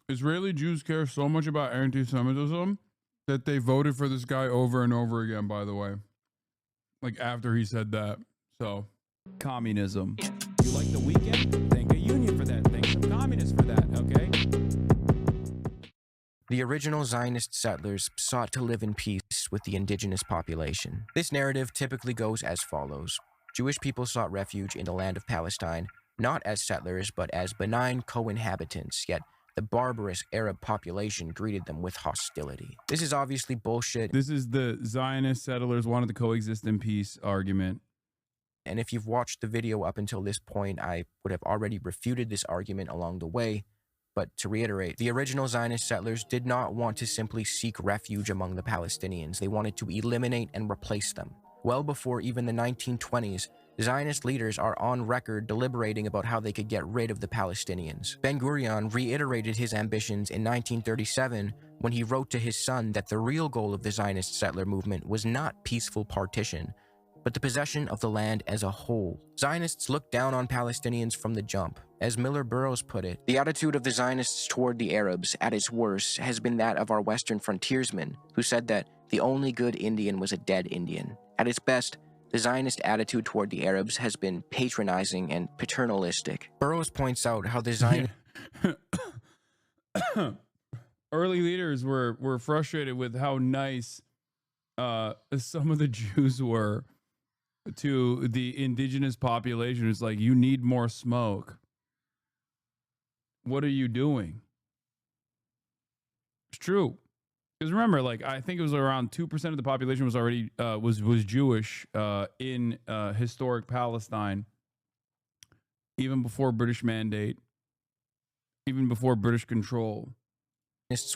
Israeli Jews care so much about anti-Semitism that they voted for this guy over and over again, by the way. Like after he said that. So communism. You like the weekend? Thank a union for that. Thank some communists for that, okay? The original Zionist settlers sought to live in peace with the indigenous population. This narrative typically goes as follows. Jewish people sought refuge in the land of Palestine, not as settlers, but as benign co-inhabitants, yet the barbarous Arab population greeted them with hostility. This is obviously bullshit. This is the Zionist settlers wanted to coexist in peace argument. And if you've watched the video up until this point, I would have already refuted this argument along the way. But to reiterate, the original Zionist settlers did not want to simply seek refuge among the Palestinians. They wanted to eliminate and replace them. Well before even the 1920s, Zionist leaders are on record deliberating about how they could get rid of the Palestinians. Ben-Gurion reiterated his ambitions in 1937 when he wrote to his son that the real goal of the Zionist settler movement was not peaceful partition, but the possession of the land as a whole. Zionists looked down on Palestinians from the jump. As Miller Burroughs put it, the attitude of the Zionists toward the Arabs, at its worst, has been that of our Western frontiersmen, who said that the only good Indian was a dead Indian. At its best, the Zionist attitude toward the Arabs has been patronizing and paternalistic. Burroughs points out how the Zionists... Early leaders were frustrated with how nice some of the Jews were to the indigenous population. It's like, you need more smoke. What are you doing? It's true. Because remember, like, I think it was around 2% of the population was already was Jewish in historic Palestine, even before British mandate, even before British control.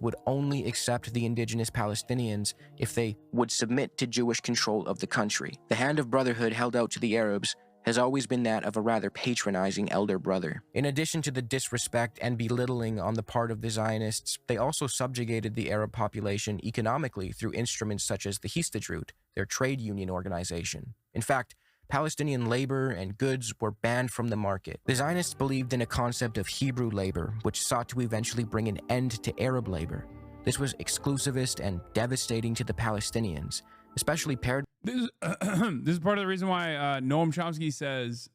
would only accept the indigenous Palestinians if they would submit to Jewish control of the country. The hand of brotherhood held out to the Arabs has always been that of a rather patronizing elder brother. In addition to the disrespect and belittling on the part of the Zionists, they also subjugated the Arab population economically through instruments such as the Histadrut, their trade union organization. In fact, Palestinian labor and goods were banned from the market. The Zionists believed in a concept of Hebrew labor, which sought to eventually bring an end to Arab labor. This was exclusivist and devastating to the Palestinians, especially paired... This is part of the reason why Noam Chomsky says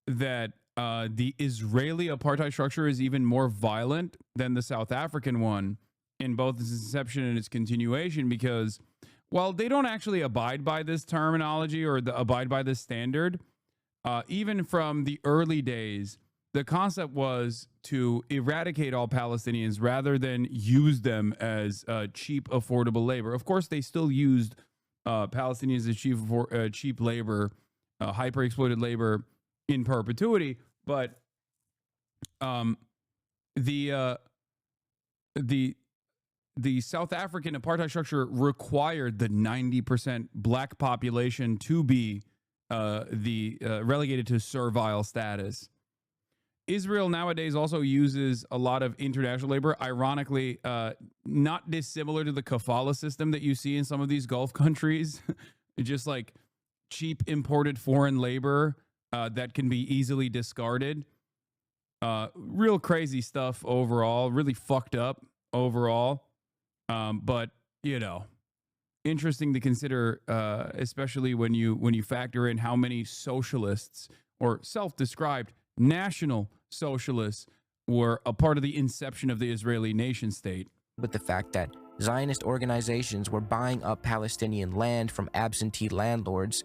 that the Israeli apartheid structure is even more violent than the South African one in both its inception and its continuation, because while they don't actually abide by this terminology or abide by this standard, even from the early days, the concept was to eradicate all Palestinians rather than use them as cheap, affordable labor. Of course, they still used Palestinians as cheap labor, hyper-exploited labor in perpetuity, but the South African apartheid structure required the 90% black population to be relegated to servile status. Israel nowadays also uses a lot of international labor, ironically, not dissimilar to the kafala system that you see in some of these Gulf countries, just like cheap imported foreign labor that can be easily discarded. Real crazy stuff overall, really fucked up overall. But, you know, interesting to consider, especially when you factor in how many socialists or self-described national socialists were a part of the inception of the Israeli nation state. With the fact that Zionist organizations were buying up Palestinian land from absentee landlords,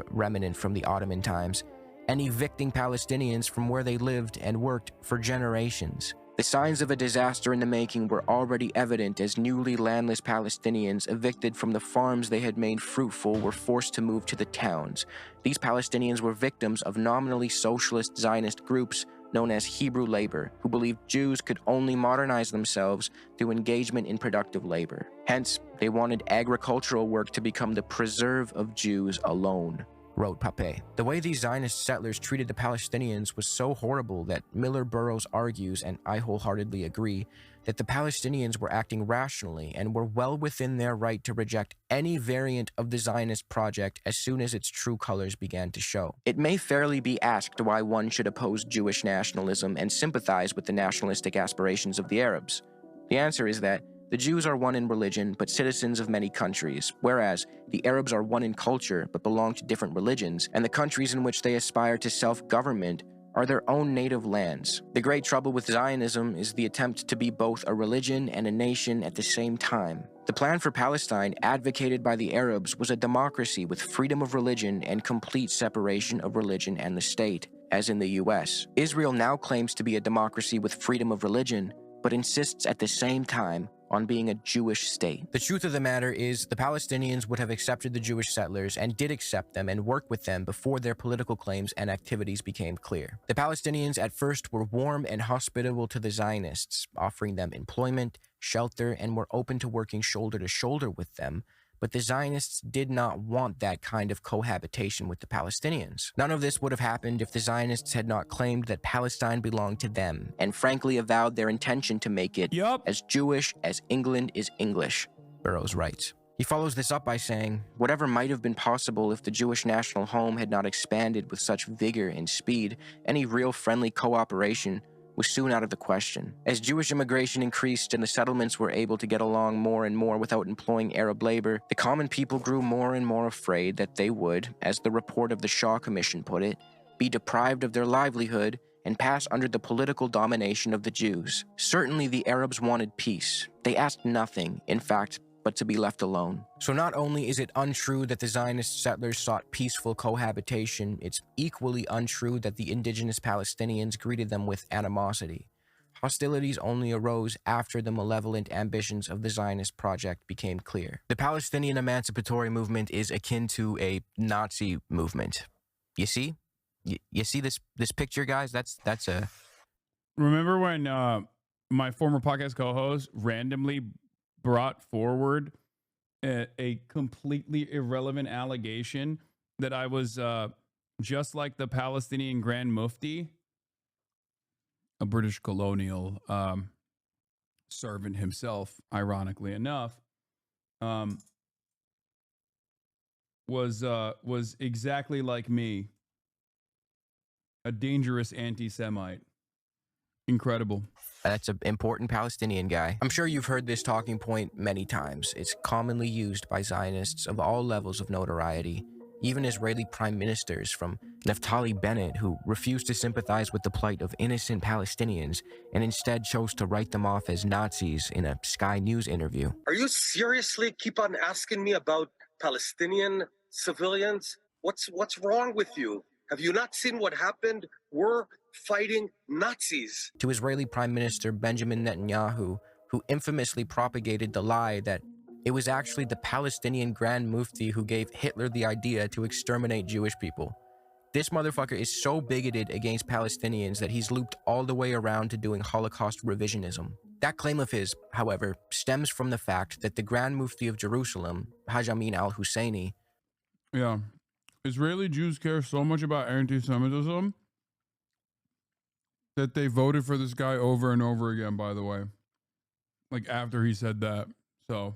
remnant from the Ottoman times, and evicting Palestinians from where they lived and worked for generations. The signs of a disaster in the making were already evident as newly landless Palestinians evicted from the farms they had made fruitful were forced to move to the towns. These Palestinians were victims of nominally socialist Zionist groups known as Hebrew labor, who believed Jews could only modernize themselves through engagement in productive labor. Hence, they wanted agricultural work to become the preserve of Jews alone. wrote Pape. The way these Zionist settlers treated the Palestinians was so horrible that Miller Burrows argues, and I wholeheartedly agree, that the Palestinians were acting rationally and were well within their right to reject any variant of the Zionist project as soon as its true colors began to show. It may fairly be asked why one should oppose Jewish nationalism and sympathize with the nationalistic aspirations of the Arabs. The answer is that the Jews are one in religion, but citizens of many countries, whereas the Arabs are one in culture, but belong to different religions, and the countries in which they aspire to self-government are their own native lands. The great trouble with Zionism is the attempt to be both a religion and a nation at the same time. The plan for Palestine, advocated by the Arabs, was a democracy with freedom of religion and complete separation of religion and the state, as in the US. Israel now claims to be a democracy with freedom of religion, but insists at the same time on being a Jewish state. The truth of the matter is, the Palestinians would have accepted the Jewish settlers and did accept them and work with them before their political claims and activities became clear. The Palestinians at first were warm and hospitable to the Zionists, offering them employment, shelter, and were open to working shoulder to shoulder with them. But the Zionists did not want that kind of cohabitation with the Palestinians. None of this would have happened if the Zionists had not claimed that Palestine belonged to them, and frankly avowed their intention to make it as Jewish as England is English, Burrows writes. He follows this up by saying, whatever might have been possible if the Jewish national home had not expanded with such vigor and speed, any real friendly cooperation was soon out of the question. As Jewish immigration increased and the settlements were able to get along more and more without employing Arab labor, the common people grew more and more afraid that they would, as the report of the Shaw Commission put it, be deprived of their livelihood and pass under the political domination of the Jews. Certainly the Arabs wanted peace. They asked nothing, in fact, but to be left alone. So not only is it untrue that the Zionist settlers sought peaceful cohabitation, it's equally untrue that the indigenous Palestinians greeted them with animosity. Hostilities only arose after the malevolent ambitions of the Zionist project became clear. The Palestinian emancipatory movement is akin to a Nazi movement. You see? You see this picture, guys? That's a... Remember when my former podcast co-host randomly brought forward a completely irrelevant allegation that I was just like the Palestinian Grand Mufti, a British colonial servant himself, ironically enough, was exactly like me, a dangerous anti-Semite. Incredible. That's an important Palestinian guy. I'm sure you've heard this talking point many times. It's commonly used by Zionists of all levels of notoriety, even Israeli prime ministers, from Naftali Bennett, who refused to sympathize with the plight of innocent Palestinians and instead chose to write them off as Nazis in a Sky News interview. Are you seriously keep on asking me about Palestinian civilians? What's wrong with you? Have you not seen what happened? We're fighting Nazis. To Israeli Prime Minister Benjamin Netanyahu, who infamously propagated the lie that it was actually the Palestinian Grand Mufti who gave Hitler the idea to exterminate Jewish people. This motherfucker is so bigoted against Palestinians that he's looped all the way around to doing Holocaust revisionism. That claim of his, however, stems from the fact that the Grand Mufti of Jerusalem, Haj Amin al-Husseini... Yeah. Israeli Jews care so much about anti-Semitism that they voted for this guy over and over again, by the way. Like, after he said that. So,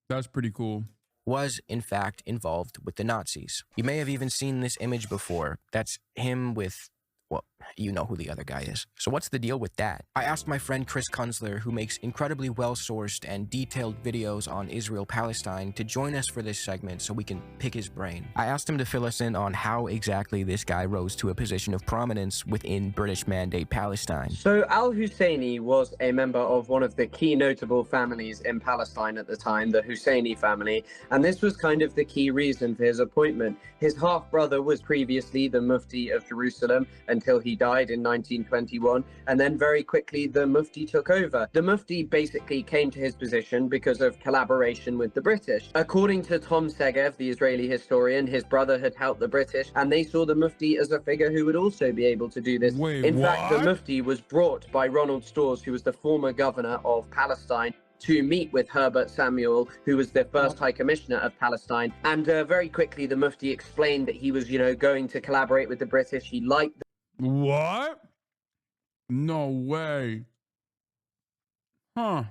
that's pretty cool. Was, in fact, involved with the Nazis. You may have even seen this image before. That's him with... well, you know who the other guy is. So what's the deal with that? I asked my friend Chris Kunzler, who makes incredibly well-sourced and detailed videos on Israel-Palestine, to join us for this segment so we can pick his brain. I asked him to fill us in on how exactly this guy rose to a position of prominence within British Mandate Palestine. So al-Husseini was a member of one of the key notable families in Palestine at the time, the Husseini family, and this was kind of the key reason for his appointment. His half-brother was previously the Mufti of Jerusalem until he died in 1921, and then very quickly the Mufti took over. The Mufti basically came to his position because of collaboration with the British. According to Tom Segev, the Israeli historian, his brother had helped the British, and they saw the Mufti as a figure who would also be able to do this. Wait, in what? fact, the Mufti was brought by Ronald Storrs, who was the former governor of Palestine. to meet with Herbert Samuel, who was the first High Commissioner of Palestine. And very quickly, the Mufti explained that he was, going to collaborate with the British. He liked What? No way. Huh.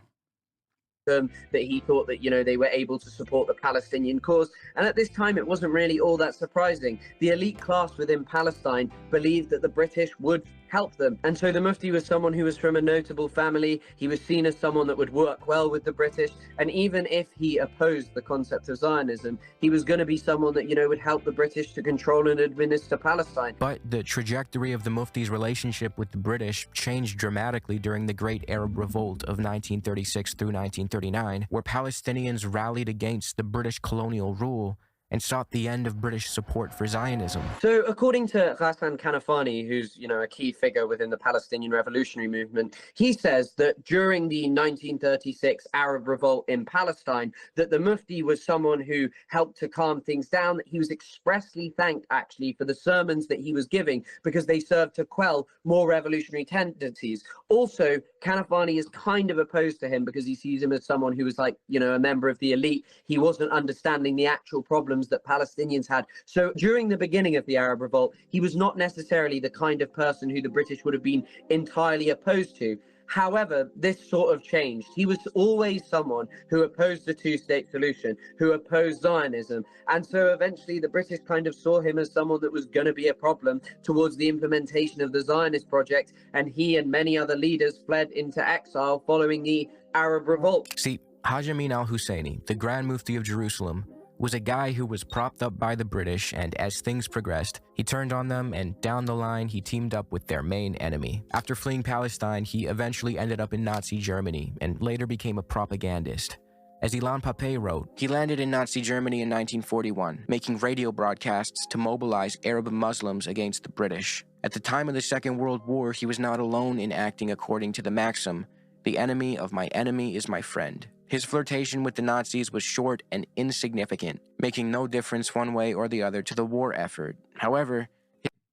them, that he thought that, they were able to support the Palestinian cause. And at this time, it wasn't really all that surprising. The elite class within Palestine believed that the British would help them. And so the Mufti was someone who was from a notable family. He was seen as someone that would work well with the British. And even if he opposed the concept of Zionism, he was going to be someone that, would help the British to control and administer Palestine. But the trajectory of the Mufti's relationship with the British changed dramatically during the Great Arab Revolt of 1936 through 1939, where Palestinians rallied against the British colonial rule and sought the end of British support for Zionism. So according to Hasan Kanafani, who's, a key figure within the Palestinian revolutionary movement, he says that during the 1936 Arab revolt in Palestine, that the Mufti was someone who helped to calm things down, that he was expressly thanked actually for the sermons that he was giving because they served to quell more revolutionary tendencies. Also, Kanafani is kind of opposed to him because he sees him as someone who was like, a member of the elite. He wasn't understanding the actual problems that Palestinians had. So during the beginning of the Arab Revolt, he was not necessarily the kind of person who the British would have been entirely opposed to. However, this sort of changed. He was always someone who opposed the two-state solution, who opposed Zionism. And so eventually the British kind of saw him as someone that was going to be a problem towards the implementation of the Zionist project. And he and many other leaders fled into exile following the Arab Revolt. See, Haj Amin al-Husseini, the Grand Mufti of Jerusalem, was a guy who was propped up by the British, and as things progressed, he turned on them, and down the line, he teamed up with their main enemy. After fleeing Palestine, he eventually ended up in Nazi Germany, and later became a propagandist. As Ilan Pape wrote, he landed in Nazi Germany in 1941, making radio broadcasts to mobilize Arab Muslims against the British. At the time of the Second World War, he was not alone in acting according to the maxim, "The enemy of my enemy is my friend." His flirtation with the Nazis was short and insignificant, making no difference one way or the other to the war effort. However,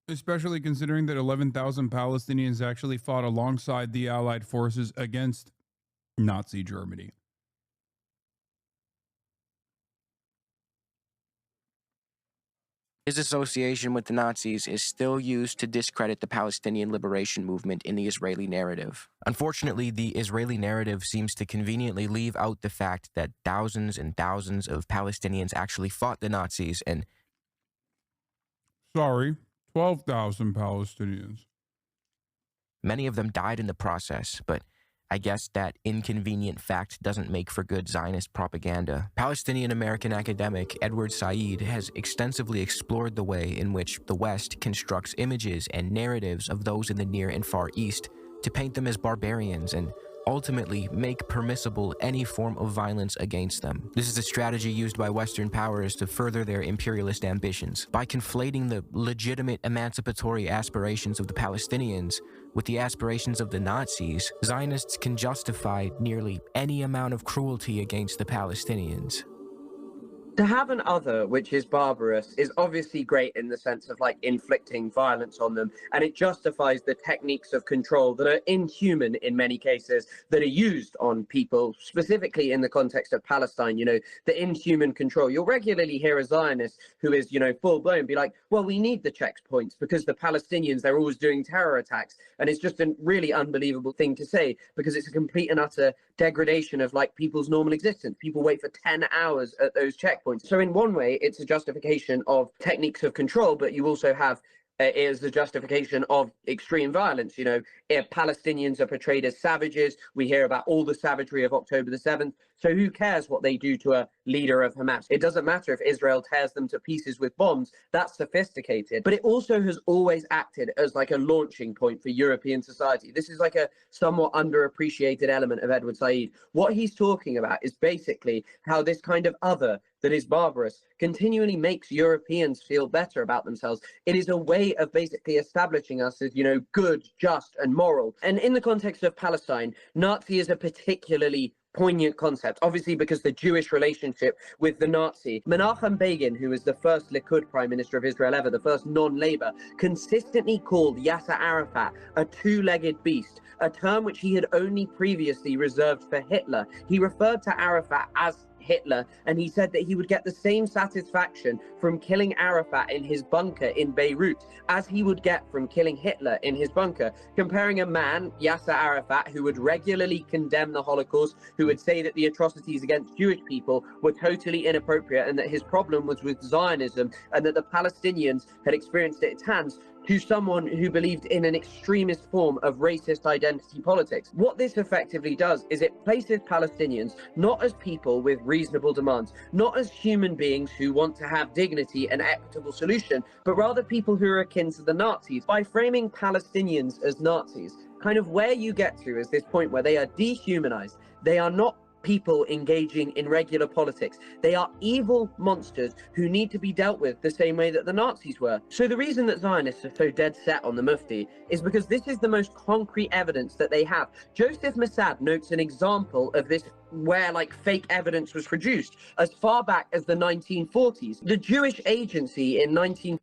especially considering that 11,000 Palestinians actually fought alongside the Allied forces against Nazi Germany. his association with the Nazis is still used to discredit the Palestinian liberation movement in the Israeli narrative. Unfortunately, the Israeli narrative seems to conveniently leave out the fact that thousands and thousands of Palestinians actually fought the Nazis and... Sorry, 12,000 Palestinians. Many of them died in the process, but I guess that inconvenient fact doesn't make for good Zionist propaganda. Palestinian-American academic Edward Said has extensively explored the way in which the West constructs images and narratives of those in the Near and Far East to paint them as barbarians and ultimately make permissible any form of violence against them. This is a strategy used by Western powers to further their imperialist ambitions. By conflating the legitimate emancipatory aspirations of the Palestinians with the aspirations of the Nazis, Zionists can justify nearly any amount of cruelty against the Palestinians. To have an other which is barbarous is obviously great in the sense of like inflicting violence on them, and it justifies the techniques of control that are inhuman in many cases that are used on people, specifically in the context of Palestine, you know, the inhuman control. You'll regularly hear a Zionist who is, you know, full blown be like, well, we need the checkpoints because the Palestinians, they're always doing terror attacks. And it's just a really unbelievable thing to say because it's a complete and utter degradation of like people's normal existence. People wait for 10 hours at those checkpoints. So in one way, it's a justification of techniques of control, but you also have is the justification of extreme violence. You know, if Palestinians are portrayed as savages, we hear about all the savagery of October the 7th. So who cares what they do to a leader of Hamas? It doesn't matter if Israel tears them to pieces with bombs. That's sophisticated. But it also has always acted as like a launching point for European society. This is like a somewhat underappreciated element of Edward Said. What he's talking about is basically how this kind of other that is barbarous continually makes Europeans feel better about themselves. It is a way of basically establishing us as, you know, good, just, and moral. And in the context of Palestine, Nazi is a particularly poignant concept, obviously, because the Jewish relationship with the Nazi. Menachem Begin, who was the first Likud prime minister of Israel ever, the first non-Labour, consistently called Yasser Arafat a two-legged beast, a term which he had only previously reserved for Hitler. He referred to Arafat as Hitler, and he said that he would get the same satisfaction from killing Arafat in his bunker in Beirut as he would get from killing Hitler in his bunker, comparing a man, Yasser Arafat, who would regularly condemn the Holocaust, who would say that the atrocities against Jewish people were totally inappropriate and that his problem was with Zionism and that the Palestinians had experienced at its hands, to someone who believed in an extremist form of racist identity politics. What this effectively does is it places Palestinians not as people with reasonable demands, not as human beings who want to have dignity and equitable solution, but rather people who are akin to the Nazis. By framing Palestinians as Nazis, kind of where you get to is this point where they are dehumanized. They are not people engaging in regular politics. They are evil monsters who need to be dealt with the same way that the Nazis were. So the reason that Zionists are so dead set on the Mufti is because this is the most concrete evidence that they have. Joseph Mossad notes an example of this where like fake evidence was produced as far back as the 1940s. The Jewish Agency in 19...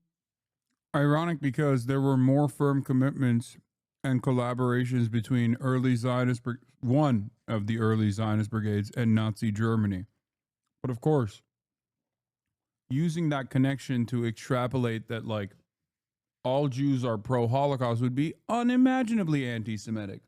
Ironic, because there were more firm commitments and collaborations between one of the early Zionist brigades and Nazi Germany. But of course, using that connection to extrapolate that like all Jews are pro-Holocaust would be unimaginably anti-Semitic.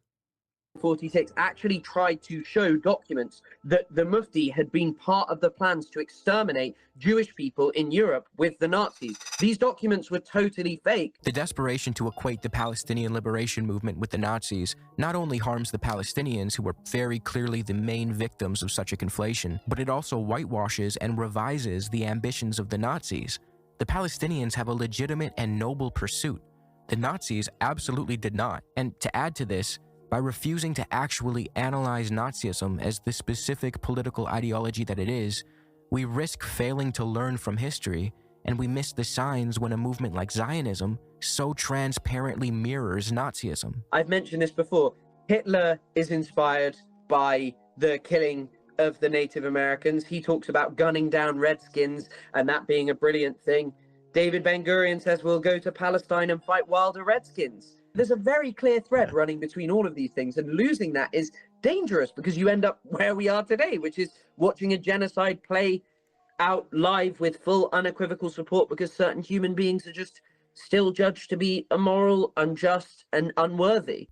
46 actually tried to show documents that the Mufti had been part of the plans to exterminate Jewish people in Europe with the Nazis. These documents were totally fake. The desperation to equate the Palestinian liberation movement with the Nazis not only harms the Palestinians, who were very clearly the main victims of such a conflation, but it also whitewashes and revises the ambitions of the Nazis. The Palestinians have a legitimate and noble pursuit. The Nazis absolutely did not. And to add to this, by refusing to actually analyze Nazism as the specific political ideology that it is, we risk failing to learn from history, and we miss the signs when a movement like Zionism so transparently mirrors Nazism. I've mentioned this before. Hitler is inspired by the killing of the Native Americans. He talks about gunning down Redskins and that being a brilliant thing. David Ben-Gurion says we'll go to Palestine and fight wilder Redskins. There's a very clear thread running between all of these things, and losing that is dangerous because you end up where we are today, which is watching a genocide play out live with full unequivocal support because certain human beings are just still judged to be immoral, unjust, and unworthy.